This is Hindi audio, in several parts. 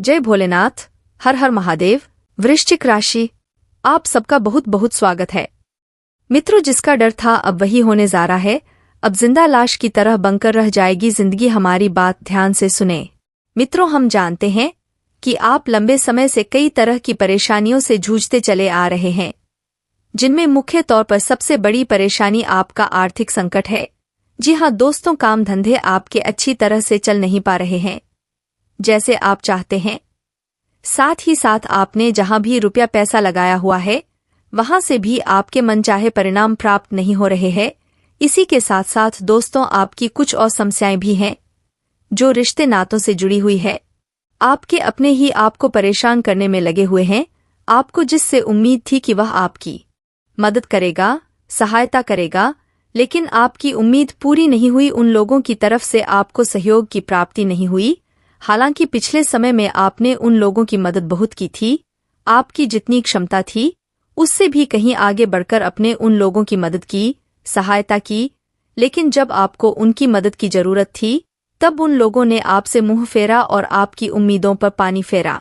जय भोलेनाथ। हर हर महादेव। वृश्चिक राशि, आप सबका बहुत बहुत स्वागत है। मित्रों, जिसका डर था अब वही होने जा रहा है। अब जिंदा लाश की तरह बनकर रह जाएगी जिंदगी। हमारी बात ध्यान से सुने। मित्रों, हम जानते हैं कि आप लंबे समय से कई तरह की परेशानियों से जूझते चले आ रहे हैं, जिनमें मुख्य तौर पर सबसे बड़ी परेशानी आपका आर्थिक संकट है। जी हाँ दोस्तों, काम धंधे आपके अच्छी तरह से चल नहीं पा रहे हैं जैसे आप चाहते हैं। साथ ही साथ आपने जहां भी रुपया पैसा लगाया हुआ है वहां से भी आपके मनचाहे परिणाम प्राप्त नहीं हो रहे हैं। इसी के साथ साथ दोस्तों, आपकी कुछ और समस्याएं भी हैं जो रिश्ते नातों से जुड़ी हुई है। आपके अपने ही आपको परेशान करने में लगे हुए हैं। आपको जिससे उम्मीद थी कि वह आपकी मदद करेगा, सहायता करेगा, लेकिन आपकी उम्मीद पूरी नहीं हुई। उन लोगों की तरफ से आपको सहयोग की प्राप्ति नहीं हुई। हालांकि पिछले समय में आपने उन लोगों की मदद बहुत की थी। आपकी जितनी क्षमता थी उससे भी कहीं आगे बढ़कर अपने उन लोगों की मदद की, सहायता की, लेकिन जब आपको उनकी मदद की जरूरत थी तब उन लोगों ने आपसे मुंह फेरा और आपकी उम्मीदों पर पानी फेरा।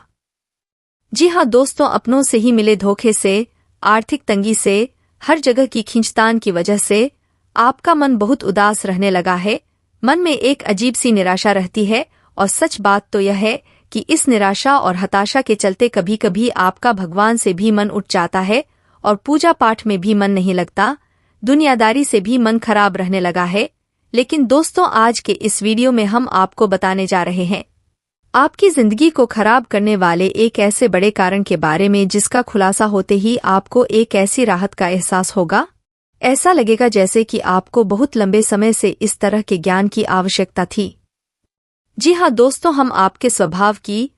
जी हाँ दोस्तों, अपनों से ही मिले धोखे से, आर्थिक तंगी से, हर जगह की खींचतान की वजह से आपका मन बहुत उदास रहने लगा है। मन में एक अजीब सी निराशा रहती है और सच बात तो यह है कि इस निराशा और हताशा के चलते कभी कभी आपका भगवान से भी मन उठ जाता है और पूजा पाठ में भी मन नहीं लगता। दुनियादारी से भी मन खराब रहने लगा है। लेकिन दोस्तों, आज के इस वीडियो में हम आपको बताने जा रहे हैं आपकी जिंदगी को खराब करने वाले एक ऐसे बड़े कारण के बारे में जिसका खुलासा होते ही आपको एक ऐसी राहत का एहसास होगा। ऐसा लगेगा जैसे कि आपको बहुत लंबे समय से इस तरह के ज्ञान की आवश्यकता थी। जी हाँ दोस्तों, हम आपके स्वभाव की,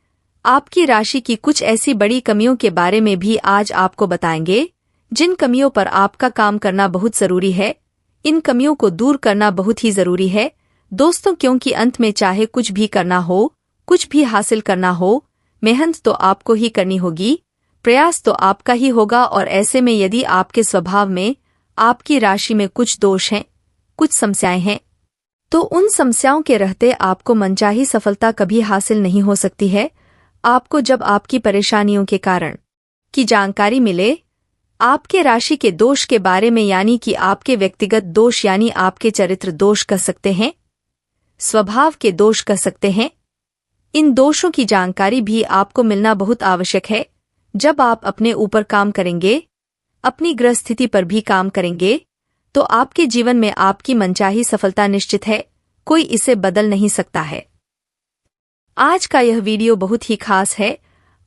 आपकी राशि की कुछ ऐसी बड़ी कमियों के बारे में भी आज आपको बताएंगे जिन कमियों पर आपका काम करना बहुत जरूरी है। इन कमियों को दूर करना बहुत ही जरूरी है दोस्तों, क्योंकि अंत में चाहे कुछ भी करना हो, कुछ भी हासिल करना हो, मेहनत तो आपको ही करनी होगी, प्रयास तो आपका ही होगा। और ऐसे में यदि आपके स्वभाव में, आपकी राशि में कुछ दोष हैं, कुछ समस्याएं हैं, तो उन समस्याओं के रहते आपको मनचाही सफलता कभी हासिल नहीं हो सकती है। आपको जब आपकी परेशानियों के कारण की जानकारी मिले, आपके राशि के दोष के बारे में, यानी कि आपके व्यक्तिगत दोष, यानी आपके चरित्र दोष कह सकते हैं, स्वभाव के दोष कह सकते हैं, इन दोषों की जानकारी भी आपको मिलना बहुत आवश्यक है। जब आप अपने ऊपर काम करेंगे, अपनी ग्रह स्थिति पर भी काम करेंगे, तो आपके जीवन में आपकी मनचाही सफलता निश्चित है। कोई इसे बदल नहीं सकता है। आज का यह वीडियो बहुत ही खास है।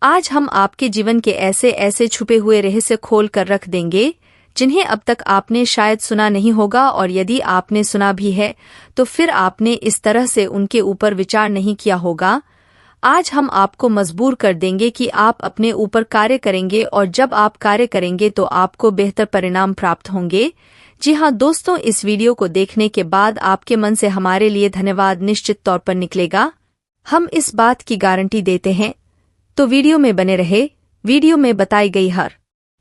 आज हम आपके जीवन के ऐसे ऐसे छुपे हुए रहस्य खोल कर रख देंगे जिन्हें अब तक आपने शायद सुना नहीं होगा, और यदि आपने सुना भी है तो फिर आपने इस तरह से उनके ऊपर विचार नहीं किया होगा। आज हम आपको मजबूर कर देंगे कि आप अपने ऊपर कार्य करेंगे, और जब आप कार्य करेंगे तो आपको बेहतर परिणाम प्राप्त होंगे। जी हाँ दोस्तों, इस वीडियो को देखने के बाद आपके मन से हमारे लिए धन्यवाद निश्चित तौर पर निकलेगा। हम इस बात की गारंटी देते हैं। तो वीडियो में बने रहे। वीडियो में बताई गई हर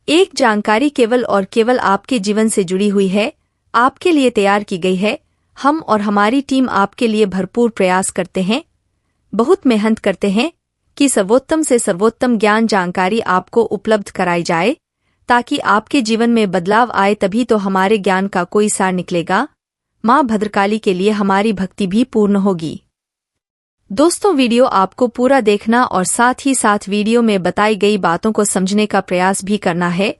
एक जानकारी केवल और केवल आपके जीवन से जुड़ी हुई है, आपके लिए तैयार की गई है। हम और हमारी टीम आपके लिए भरपूर प्रयास करते हैं, बहुत मेहनत करते हैं कि सर्वोत्तम से सर्वोत्तम ज्ञान जानकारी आपको उपलब्ध कराई जाए, ताकि आपके जीवन में बदलाव आए। तभी तो हमारे ज्ञान का कोई सार निकलेगा। माँ भद्रकाली के लिए हमारी भक्ति भी पूर्ण होगी। दोस्तों, वीडियो आपको पूरा देखना और साथ ही साथ वीडियो में बताई गई बातों को समझने का प्रयास भी करना है।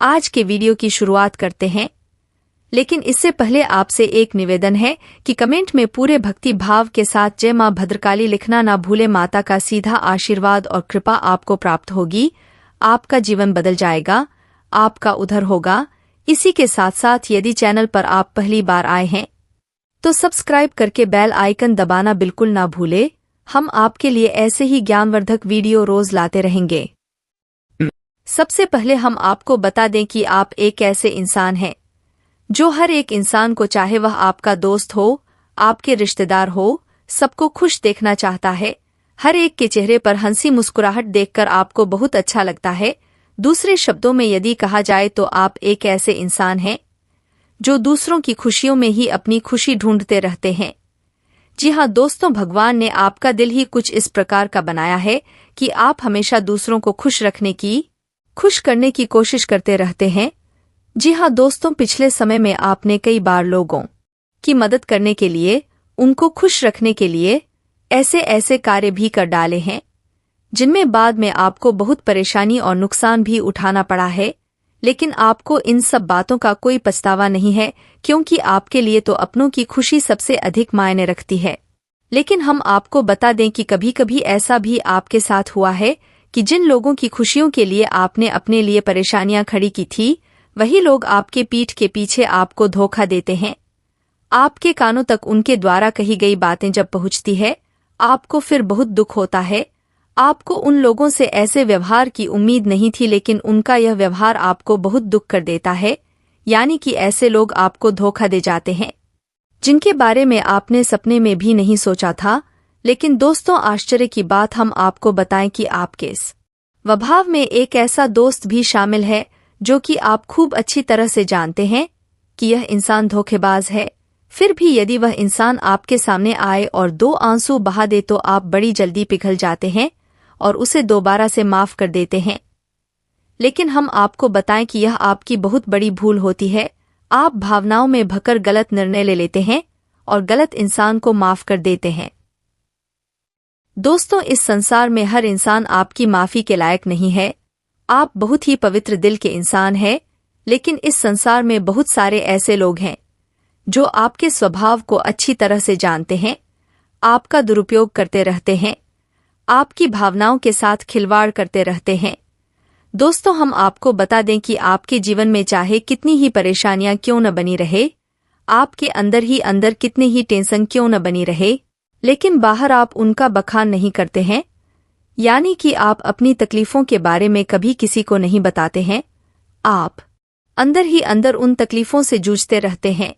आज के वीडियो की शुरुआत करते हैं, लेकिन इससे पहले आपसे एक निवेदन है कि कमेंट में पूरे भक्ति भाव के साथ जय मां भद्रकाली लिखना ना भूले। माता का सीधा आशीर्वाद और कृपा आपको प्राप्त होगी। आपका जीवन बदल जाएगा, आपका उद्धार होगा। इसी के साथ साथ यदि चैनल पर आप पहली बार आए हैं तो सब्सक्राइब करके बेल आइकन दबाना बिल्कुल ना भूले। हम आपके लिए ऐसे ही ज्ञानवर्धक वीडियो रोज लाते रहेंगे। सबसे पहले हम आपको बता दें कि आप एक ऐसे इंसान हैं जो हर एक इंसान को, चाहे वह आपका दोस्त हो, आपके रिश्तेदार हो, सबको खुश देखना चाहता है। हर एक के चेहरे पर हंसी मुस्कुराहट देखकर आपको बहुत अच्छा लगता है। दूसरे शब्दों में यदि कहा जाए तो आप एक ऐसे इंसान हैं जो दूसरों की खुशियों में ही अपनी खुशी ढूंढते रहते हैं। जी हाँ दोस्तों, भगवान ने आपका दिल ही कुछ इस प्रकार का बनाया है कि आप हमेशा दूसरों को खुश करने की कोशिश करते रहते हैं। जी हाँ दोस्तों, पिछले समय में आपने कई बार लोगों की मदद करने के लिए, उनको खुश रखने के लिए ऐसे ऐसे कार्य भी कर डाले हैं जिनमें बाद में आपको बहुत परेशानी और नुकसान भी उठाना पड़ा है। लेकिन आपको इन सब बातों का कोई पछतावा नहीं है, क्योंकि आपके लिए तो अपनों की खुशी सबसे अधिक मायने रखती है। लेकिन हम आपको बता दें कि कभी कभी ऐसा भी आपके साथ हुआ है कि जिन लोगों की खुशियों के लिए आपने अपने लिए परेशानियां खड़ी की थी, वही लोग आपके पीठ के पीछे आपको धोखा देते हैं। आपके कानों तक उनके द्वारा कही गई बातें जब पहुंचती है, आपको फिर बहुत दुख होता है। आपको उन लोगों से ऐसे व्यवहार की उम्मीद नहीं थी, लेकिन उनका यह व्यवहार आपको बहुत दुख कर देता है। यानी कि ऐसे लोग आपको धोखा दे जाते हैं जिनके बारे में आपने सपने में भी नहीं सोचा था। लेकिन दोस्तों, आश्चर्य की बात हम आपको बताएं कि आपके स्वभाव में एक ऐसा दोस्त भी शामिल है जो कि आप खूब अच्छी तरह से जानते हैं कि यह इंसान धोखेबाज है। फिर भी यदि वह इंसान आपके सामने आए और 2 आंसू बहा दे तो आप बड़ी जल्दी पिघल जाते हैं और उसे दोबारा से माफ कर देते हैं। लेकिन हम आपको बताएं कि यह आपकी बहुत बड़ी भूल होती है। आप भावनाओं में भकर गलत निर्णय ले लेते हैं और गलत इंसान को माफ कर देते हैं। दोस्तों, इस संसार में हर इंसान आपकी माफी के लायक नहीं है। आप बहुत ही पवित्र दिल के इंसान हैं, लेकिन इस संसार में बहुत सारे ऐसे लोग हैं जो आपके स्वभाव को अच्छी तरह से जानते हैं, आपका दुरुपयोग करते रहते हैं, आपकी भावनाओं के साथ खिलवाड़ करते रहते हैं। दोस्तों, हम आपको बता दें कि आपके जीवन में चाहे कितनी ही परेशानियां क्यों न बनी रहे, आपके अंदर ही अंदर कितने ही टेंशन क्यों न बनी रहे, लेकिन बाहर आप उनका बखान नहीं करते हैं। यानी कि आप अपनी तकलीफों के बारे में कभी किसी को नहीं बताते हैं। आप अंदर ही अंदर उन तकलीफों से जूझते रहते हैं,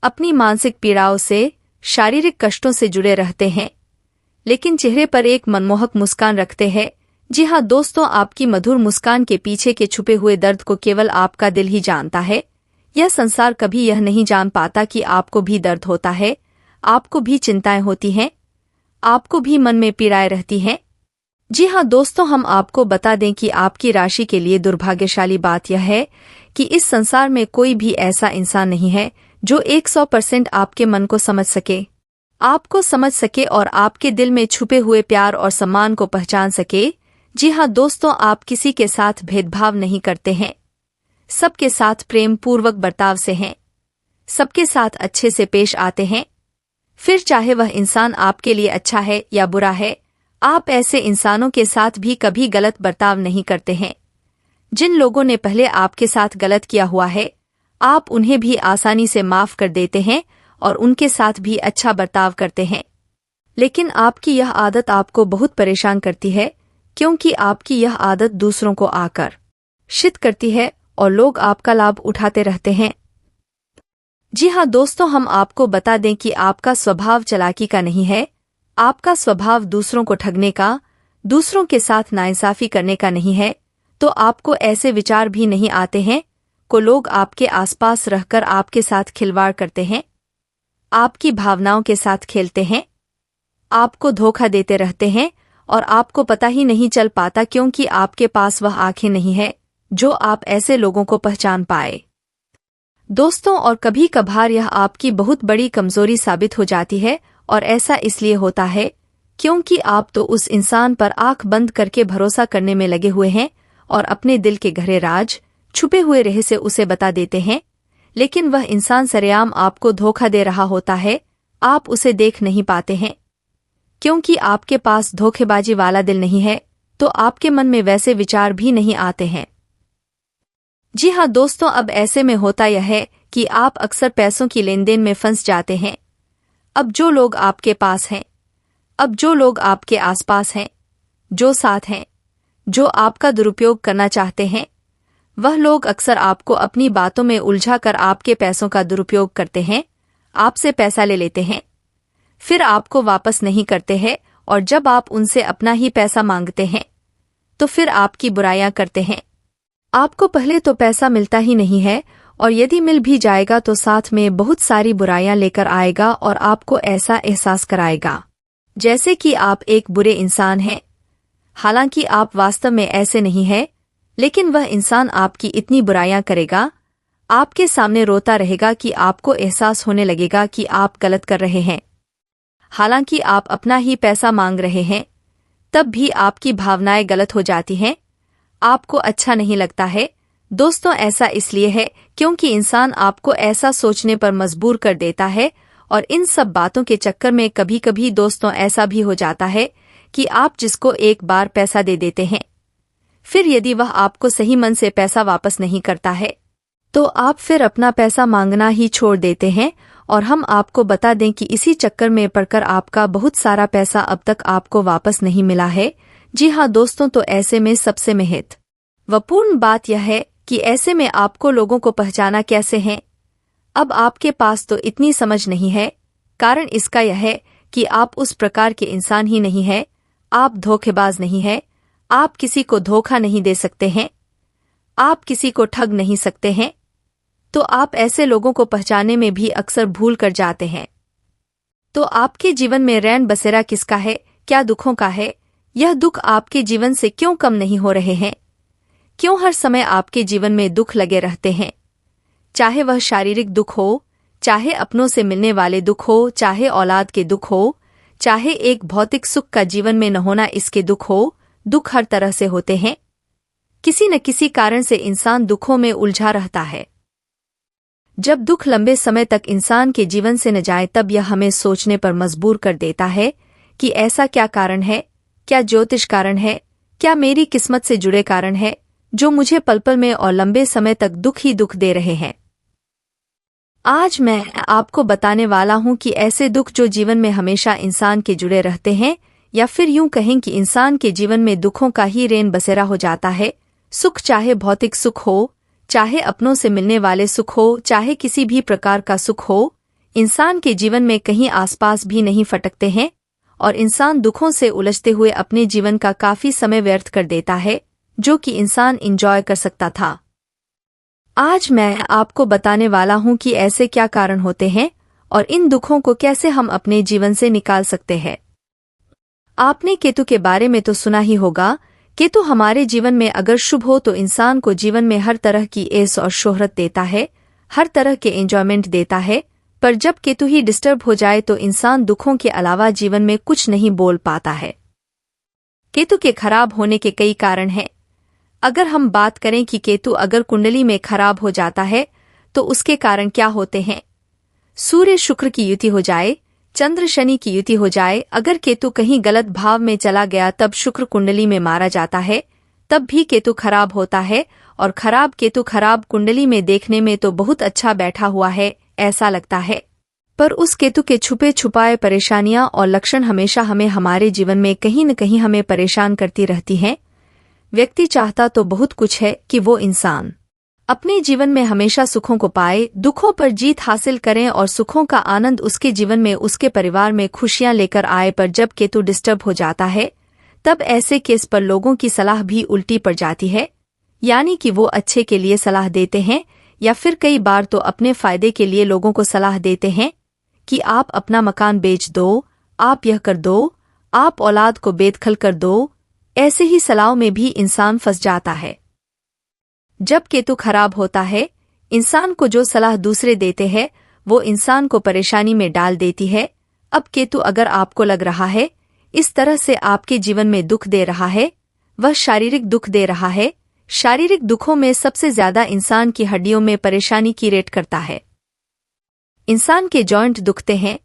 अपनी मानसिक पीड़ाओं से, शारीरिक कष्टों से जुड़े रहते हैं, लेकिन चेहरे पर एक मनमोहक मुस्कान रखते हैं। जी हाँ दोस्तों, आपकी मधुर मुस्कान के पीछे के छुपे हुए दर्द को केवल आपका दिल ही जानता है। यह संसार कभी यह नहीं जान पाता कि आपको भी दर्द होता है, आपको भी चिंताएं होती हैं, आपको भी मन में पीड़ाएं रहती हैं। जी हाँ दोस्तों, हम आपको बता दें कि आपकी राशि के लिए दुर्भाग्यशाली बात यह है कि इस संसार में कोई भी ऐसा इंसान नहीं है जो 100% आपके मन को समझ सके, आपको समझ सके और आपके दिल में छुपे हुए प्यार और सम्मान को पहचान सके। जी हाँ दोस्तों, आप किसी के साथ भेदभाव नहीं करते हैं, सबके साथ प्रेम पूर्वक बर्ताव से हैं, सबके साथ अच्छे से पेश आते हैं। फिर चाहे वह इंसान आपके लिए अच्छा है या बुरा है, आप ऐसे इंसानों के साथ भी कभी गलत बर्ताव नहीं करते हैं। जिन लोगों ने पहले आपके साथ गलत किया हुआ है, आप उन्हें भी आसानी से माफ कर देते हैं और उनके साथ भी अच्छा बर्ताव करते हैं। लेकिन आपकी यह आदत आपको बहुत परेशान करती है, क्योंकि आपकी यह आदत दूसरों को आकर्षित करती है और लोग आपका लाभ उठाते रहते हैं। जी हाँ दोस्तों, हम आपको बता दें कि आपका स्वभाव चालाकी का नहीं है, आपका स्वभाव दूसरों को ठगने का, दूसरों के साथ नाइंसाफी करने का नहीं है। तो आपको ऐसे विचार भी नहीं आते हैं को लोग आपके आसपास रहकर आपके साथ खिलवाड़ करते हैं, आपकी भावनाओं के साथ खेलते हैं, आपको धोखा देते रहते हैं और आपको पता ही नहीं चल पाता, क्योंकि आपके पास वह आंखें नहीं है जो आप ऐसे लोगों को पहचान पाए। दोस्तों, और कभी कभार यह आपकी बहुत बड़ी कमजोरी साबित हो जाती है, और ऐसा इसलिए होता है क्योंकि आप तो उस इंसान पर आंख बंद करके भरोसा करने में लगे हुए हैं और अपने दिल के गहरे राज, छुपे हुए रहस्य उसे बता देते हैं। लेकिन वह इंसान सरेआम आपको धोखा दे रहा होता है, आप उसे देख नहीं पाते हैं, क्योंकि आपके पास धोखेबाजी वाला दिल नहीं है, तो आपके मन में वैसे विचार भी नहीं आते हैं। जी हाँ दोस्तों, अब ऐसे में होता यह है कि आप अक्सर पैसों की लेनदेन में फंस जाते हैं। अब जो लोग आपके पास हैं, अब जो लोग आपके आसपास हैं, जो साथ हैं, जो आपका दुरुपयोग करना चाहते हैं, वह लोग अक्सर आपको अपनी बातों में उलझाकर आपके पैसों का दुरुपयोग करते हैं, आपसे पैसा ले लेते हैं, फिर आपको वापस नहीं करते हैं, और जब आप उनसे अपना ही पैसा मांगते हैं तो फिर आपकी बुराइयां करते हैं। आपको पहले तो पैसा मिलता ही नहीं है और यदि मिल भी जाएगा तो साथ में बहुत सारी बुराइयां लेकर आएगा और आपको ऐसा एहसास कराएगा जैसे कि आप एक बुरे इंसान हैं। हालांकि आप वास्तव में ऐसे नहीं हैं, लेकिन वह इंसान आपकी इतनी बुराइयां करेगा, आपके सामने रोता रहेगा कि आपको एहसास होने लगेगा कि आप गलत कर रहे हैं। हालांकि आप अपना ही पैसा मांग रहे हैं, तब भी आपकी भावनाएं गलत हो जाती हैं, आपको अच्छा नहीं लगता है। दोस्तों, ऐसा इसलिए है क्योंकि इंसान आपको ऐसा सोचने पर मजबूर कर देता है, और इन सब बातों के चक्कर में कभी कभी दोस्तों ऐसा भी हो जाता है कि आप जिसको एक बार पैसा दे देते हैं, फिर यदि वह आपको सही मन से पैसा वापस नहीं करता है तो आप फिर अपना पैसा मांगना ही छोड़ देते हैं। और हम आपको बता दें कि इसी चक्कर में पड़कर आपका बहुत सारा पैसा अब तक आपको वापस नहीं मिला है। जी हाँ दोस्तों, तो ऐसे में सबसे महत्वपूर्ण बात यह है कि ऐसे में आपको लोगों को पहचाना कैसे है। अब आपके पास तो इतनी समझ नहीं है, कारण इसका यह है कि आप उस प्रकार के इंसान ही नहीं है, आप धोखेबाज नहीं है, आप किसी को धोखा नहीं दे सकते हैं, आप किसी को ठग नहीं सकते हैं। तो आप ऐसे लोगों को पहचानने में भी अक्सर भूल कर जाते हैं। तो आपके जीवन में रैन बसेरा किसका है, क्या दुखों का है? यह दुख आपके जीवन से क्यों कम नहीं हो रहे हैं? क्यों हर समय आपके जीवन में दुख लगे रहते हैं? चाहे वह शारीरिक दुख हो, चाहे अपनों से मिलने वाले दुख हो, चाहे औलाद के दुख हो, चाहे एक भौतिक सुख का जीवन में न होना इसके दुख हो, दुख हर तरह से होते हैं। किसी न किसी कारण से इंसान दुखों में उलझा रहता है। जब दुख लंबे समय तक इंसान के जीवन से न जाए तब यह हमें सोचने पर मजबूर कर देता है कि ऐसा क्या कारण है, क्या ज्योतिष कारण है, क्या मेरी किस्मत से जुड़े कारण है जो मुझे पल पल में और लंबे समय तक दुख ही दुख दे रहे हैं। आज मैं आपको बताने वाला हूं कि ऐसे दुख जो जीवन में हमेशा इंसान के जुड़े रहते हैं, या फिर यूं कहें कि इंसान के जीवन में दुखों का ही रेन बसेरा हो जाता है। सुख चाहे भौतिक सुख हो, चाहे अपनों से मिलने वाले सुख हो, चाहे किसी भी प्रकार का सुख हो, इंसान के जीवन में कहीं आसपास भी नहीं फटकते हैं और इंसान दुखों से उलझते हुए अपने जीवन का काफी समय व्यर्थ कर देता है जो कि इंसान एंजॉय कर सकता था। आज मैं आपको बताने वाला हूं कि ऐसे क्या कारण होते हैं और इन दुखों को कैसे हम अपने जीवन से निकाल सकते हैं। आपने केतु के बारे में तो सुना ही होगा। केतु हमारे जीवन में अगर शुभ हो तो इंसान को जीवन में हर तरह की ऐश और शोहरत देता है, हर तरह के एंजॉयमेंट देता है। पर जब केतु ही डिस्टर्ब हो जाए तो इंसान दुखों के अलावा जीवन में कुछ नहीं बोल पाता है। केतु के खराब होने के कई कारण हैं। अगर हम बात करें कि केतु अगर कुंडली में खराब हो जाता है तो उसके कारण क्या होते हैं। सूर्य शुक्र की युति हो जाए, चंद्र शनि की युति हो जाए, अगर केतु कहीं गलत भाव में चला गया तब शुक्र कुंडली में मारा जाता है, तब भी केतु खराब होता है। और खराब केतु खराब कुंडली में देखने में तो बहुत अच्छा बैठा हुआ है ऐसा लगता है, पर उस केतु के छुपे छुपाए परेशानियां और लक्षण हमेशा हमें हमारे जीवन में कहीं न कहीं हमें परेशान करती रहती हैं। व्यक्ति चाहता तो बहुत कुछ है कि वो इंसान अपने जीवन में हमेशा सुखों को पाए, दुखों पर जीत हासिल करें और सुखों का आनंद उसके जीवन में उसके परिवार में खुशियां लेकर आए। पर जब केतु डिस्टर्ब हो जाता है तब ऐसे केस पर लोगों की सलाह भी उल्टी पड़ जाती है, यानी कि वो अच्छे के लिए सलाह देते हैं या फिर कई बार तो अपने फायदे के लिए लोगों को सलाह देते हैं कि आप अपना मकान बेच दो, आप यह कर दो, आप औलाद को बेदखल कर दो। ऐसे ही सलाहों में भी इंसान फंस जाता है। जब केतु खराब होता है, इंसान को जो सलाह दूसरे देते हैं वो इंसान को परेशानी में डाल देती है। अब केतु अगर आपको लग रहा है इस तरह से आपके जीवन में दुख दे रहा है, वह शारीरिक दुख दे रहा है। शारीरिक दुखों में सबसे ज्यादा इंसान की हड्डियों में परेशानी की रेट करता है। इंसान के जॉइंट दुखते हैं,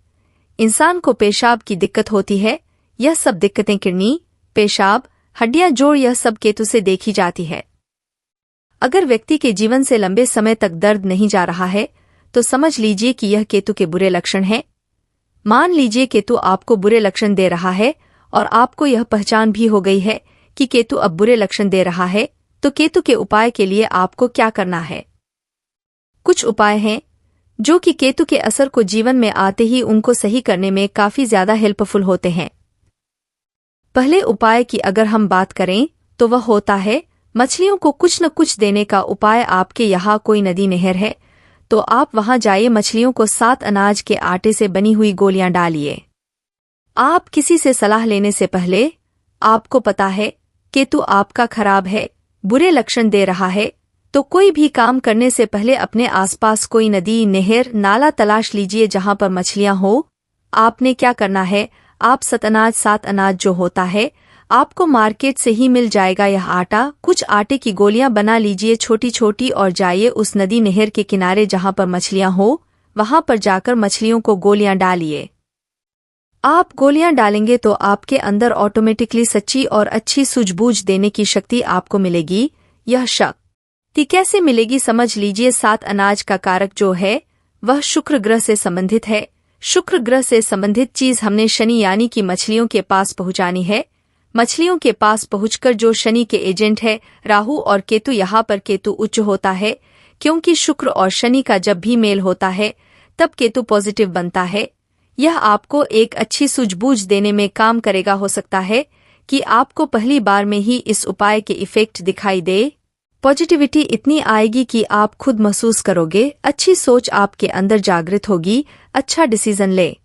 इंसान को पेशाब की दिक्कत होती है। यह सब दिक्कतें किडनी, पेशाब, हड्डियां, जोड़, यह सब केतु से देखी जाती है। अगर व्यक्ति के जीवन से लंबे समय तक दर्द नहीं जा रहा है तो समझ लीजिए कि यह केतु के बुरे लक्षण हैं। मान लीजिए केतु आपको बुरे लक्षण दे रहा है और आपको यह पहचान भी हो गई है कि केतु अब बुरे लक्षण दे रहा है, तो केतु के उपाय के लिए आपको क्या करना है। कुछ उपाय हैं जो कि केतु के असर को जीवन में आते ही उनको सही करने में काफी ज्यादा हेल्पफुल होते हैं। पहले उपाय की अगर हम बात करें तो वह होता है मछलियों को कुछ न कुछ देने का उपाय। आपके यहाँ कोई नदी नहर है तो आप वहां जाइए, मछलियों को 7 अनाज के आटे से बनी हुई गोलियां डालिए। आप किसी से सलाह लेने से पहले, आपको पता है केतु आपका खराब है, बुरे लक्षण दे रहा है, तो कोई भी काम करने से पहले अपने आसपास कोई नदी, नहर, नाला तलाश लीजिए जहां पर मछलियां हो। आपने क्या करना है, आप 7 अनाज जो होता है आपको मार्केट से ही मिल जाएगा यह आटा, कुछ आटे की गोलियां बना लीजिए छोटी छोटी और जाइए उस नदी नहर के किनारे जहां पर मछलियां हो, वहां पर जाकर मछलियों को गोलियां डालिए। आप गोलियां डालेंगे तो आपके अंदर ऑटोमेटिकली सच्ची और अच्छी सूझबूझ देने की शक्ति आपको मिलेगी। यह शक्ति कैसे मिलेगी समझ लीजिए। 7 अनाज का कारक जो है वह शुक्र ग्रह से संबंधित है। शुक्र ग्रह से संबंधित चीज हमने शनि यानी कि मछलियों के पास पहुंचानी है। मछलियों के पास पहुंचकर जो शनि के एजेंट है राहु और केतु, यहाँ पर केतु उच्च होता है क्योंकि शुक्र और शनि का जब भी मेल होता है तब केतु पॉजिटिव बनता है। यह आपको एक अच्छी सूझबूझ देने में काम करेगा। हो सकता है कि आपको पहली बार में ही इस उपाय के इफेक्ट दिखाई दे। पॉजिटिविटी इतनी आएगी कि आप खुद महसूस करोगे, अच्छी सोच आपके अंदर जागृत होगी, अच्छा डिसीजन ले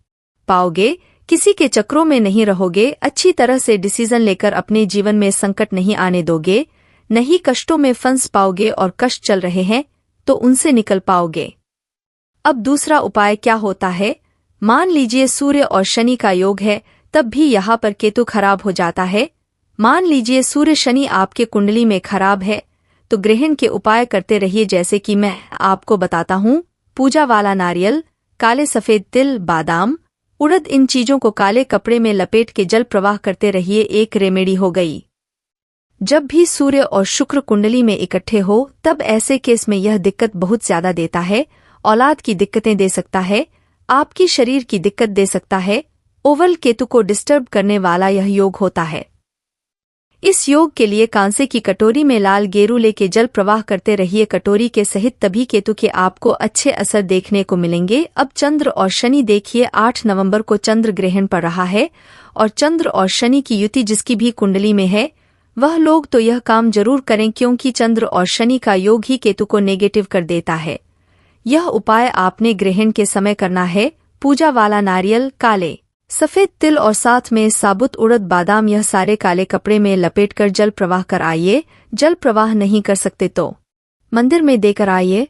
पाओगे, किसी के चक्रों में नहीं रहोगे, अच्छी तरह से डिसीजन लेकर अपने जीवन में संकट नहीं आने दोगे, नहीं कष्टों में फंस पाओगे और कष्ट चल रहे हैं तो उनसे निकल पाओगे। अब दूसरा उपाय क्या होता है, मान लीजिए सूर्य और शनि का योग है, तब भी यहाँ पर केतु खराब हो जाता है। मान लीजिए सूर्य शनि आपके कुंडली में खराब है तो ग्रहण के उपाय करते रहिए जैसे कि मैं आपको बताता हूँ। पूजा वाला नारियल, काले सफेद तिल, बादाम, उड़द, इन चीजों को काले कपड़े में लपेट के जल प्रवाह करते रहिए। एक रेमेडी हो गई। जब भी सूर्य और शुक्र कुंडली में इकट्ठे हो तब ऐसे केस में यह दिक्कत बहुत ज्यादा देता है। औलाद की दिक्कतें दे सकता है, आपकी शरीर की दिक्कत दे सकता है। ओवल केतु को डिस्टर्ब करने वाला यह योग होता है। इस योग के लिए कांसे की कटोरी में लाल गेरू लेके जल प्रवाह करते रहिए कटोरी के सहित, तभी केतु के आपको अच्छे असर देखने को मिलेंगे। अब चंद्र और शनि देखिए, 8 नवंबर को चंद्र ग्रहण पड़ रहा है और चंद्र और शनि की युति जिसकी भी कुंडली में है वह लोग तो यह काम जरूर करें क्योंकि चंद्र और शनि का योग ही केतु को नेगेटिव कर देता है। यह उपाय आपने ग्रहण के समय करना है। पूजा वाला नारियल, काले सफेद तिल और साथ में साबुत उड़द, बादाम, यह सारे काले कपड़े में लपेटकर जल प्रवाह कर आइए। जल प्रवाह नहीं कर सकते तो मंदिर में देकर आइए।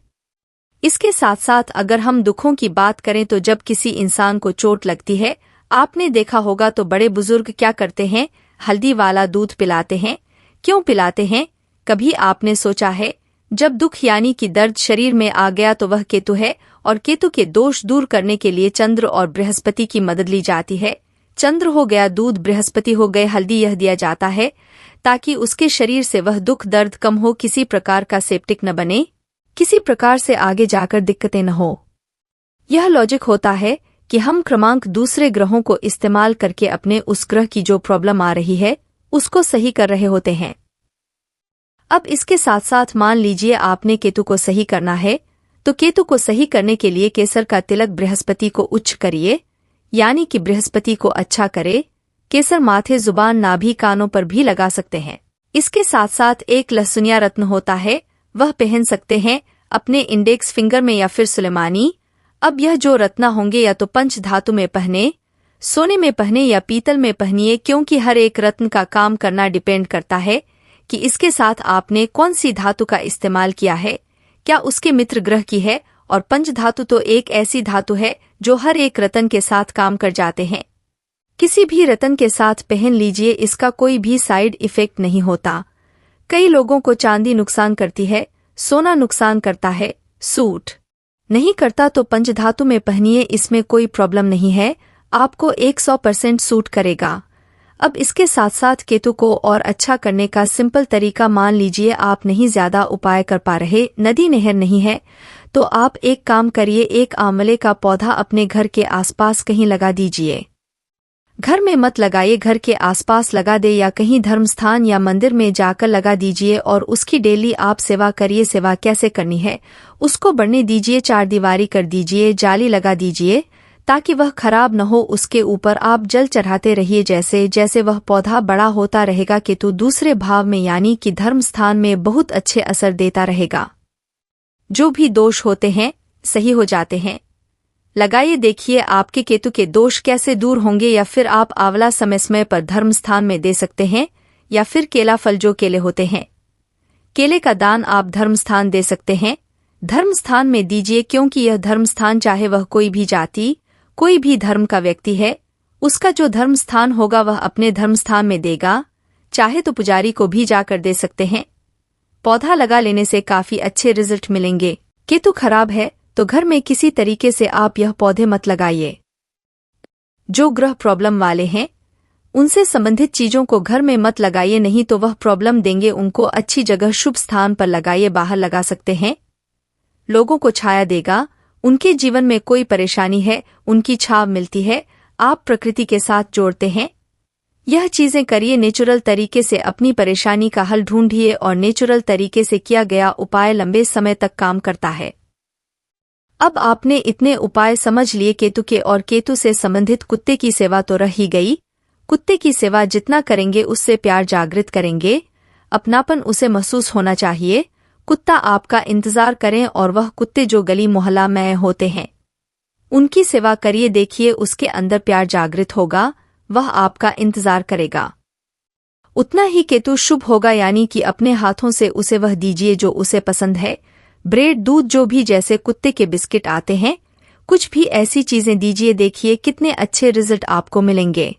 इसके साथ साथ अगर हम दुखों की बात करें तो जब किसी इंसान को चोट लगती है, आपने देखा होगा तो बड़े बुजुर्ग क्या करते हैं, हल्दी वाला दूध पिलाते हैं। क्यों पिलाते हैं, कभी आपने सोचा है? जब दुख यानी कि दर्द शरीर में आ गया तो वह केतु है और केतु के दोष दूर करने के लिए चंद्र और बृहस्पति की मदद ली जाती है। चंद्र हो गया दूध, बृहस्पति हो गए हल्दी, यह दिया जाता है ताकि उसके शरीर से वह दुख दर्द कम हो, किसी प्रकार का सेप्टिक न बने, किसी प्रकार से आगे जाकर दिक्कतें न हो। यह लॉजिक होता है कि हम क्रमांक दूसरे ग्रहों को इस्तेमाल करके अपने उस ग्रह की जो प्रॉब्लम आ रही है उसको सही कर रहे होते हैं। अब इसके साथ साथ मान लीजिए आपने केतु को सही करना है तो केतु को सही करने के लिए केसर का तिलक बृहस्पति को उच्च करिए, यानी कि बृहस्पति को अच्छा करे। केसर माथे, जुबान, नाभि, कानों पर भी लगा सकते हैं। इसके साथ साथ एक लहसुनिया रत्न होता है, वह पहन सकते हैं अपने इंडेक्स फिंगर में या फिर सुलेमानी। अब यह जो रत्न होंगे या तो पंच धातु में पहने, सोने में पहने या पीतल में पहनिए, क्योंकि हर एक रत्न का काम करना डिपेंड करता है कि इसके साथ आपने कौन सी धातु का इस्तेमाल किया है, क्या उसके मित्र ग्रह की है। और पंच धातु तो एक ऐसी धातु है जो हर एक रत्न के साथ काम कर जाते हैं। किसी भी रत्न के साथ पहन लीजिए, इसका कोई भी साइड इफेक्ट नहीं होता। कई लोगों को चांदी नुकसान करती है, सोना नुकसान करता है, सूट नहीं करता तो पंचधातु में पहनिए, इसमें कोई प्रॉब्लम नहीं है, आपको 100% सूट करेगा। अब इसके साथ साथ केतु को और अच्छा करने का सिंपल तरीका, मान लीजिए आप नहीं ज्यादा उपाय कर पा रहे, नदी नहर नहीं है, तो आप एक काम करिए, एक आंवले का पौधा अपने घर के आसपास कहीं लगा दीजिए। घर में मत लगाइए, घर के आसपास लगा दे या कहीं धर्म स्थान या मंदिर में जाकर लगा दीजिए और उसकी डेली आप सेवा करिए। सेवा कैसे करनी है, उसको बढ़ने दीजिए, 4 दीवारी कर दीजिए, जाली लगा दीजिए ताकि वह खराब न हो। उसके ऊपर आप जल चढ़ाते रहिए, जैसे जैसे वह पौधा बड़ा होता रहेगा केतु दूसरे भाव में यानी कि धर्म स्थान में बहुत अच्छे असर देता रहेगा। जो भी दोष होते हैं सही हो जाते हैं। लगाइए, देखिए आपके केतु के दोष कैसे दूर होंगे। या फिर आप आंवला समय पर धर्म स्थान में दे सकते हैं, या फिर केला फल जो केले होते हैं, केले का दान आप धर्म स्थान दे सकते हैं। धर्म स्थान में दीजिए, क्योंकि यह धर्म स्थान चाहे वह कोई भी जाति, कोई भी धर्म का व्यक्ति है, उसका जो धर्म स्थान होगा वह अपने धर्म स्थान में देगा। चाहे तो पुजारी को भी जाकर दे सकते हैं। पौधा लगा लेने से काफी अच्छे रिजल्ट मिलेंगे। केतु खराब है तो घर में किसी तरीके से आप यह पौधे मत लगाइए। जो ग्रह प्रॉब्लम वाले हैं उनसे संबंधित चीजों को घर में मत लगाइए, नहीं तो वह प्रॉब्लम देंगे। उनको अच्छी जगह शुभ स्थान पर लगाइए। बाहर लगा सकते हैं, लोगों को छाया देगा। उनके जीवन में कोई परेशानी है, उनकी छाव मिलती है। आप प्रकृति के साथ जोड़ते हैं। यह चीजें करिए, नेचुरल तरीके से अपनी परेशानी का हल ढूंढिए और नेचुरल तरीके से किया गया उपाय लंबे समय तक काम करता है। अब आपने इतने उपाय समझ लिए केतु के, और केतु से संबंधित कुत्ते की सेवा तो रह ही गई। कुत्ते की सेवा जितना करेंगे उससे प्यार जागृत करेंगे, अपनापन उसे महसूस होना चाहिए। कुत्ता आपका इंतजार करें, और वह कुत्ते जो गली मोहल्ला में होते हैं उनकी सेवा करिए। देखिए उसके अंदर प्यार जागृत होगा, वह आपका इंतजार करेगा। उतना ही केतु शुभ होगा, यानी कि अपने हाथों से उसे वह दीजिए जो उसे पसंद है। ब्रेड, दूध, जो भी, जैसे कुत्ते के बिस्किट आते हैं, कुछ भी ऐसी चीजें दीजिए। देखिए कितने अच्छे रिजल्ट आपको मिलेंगे।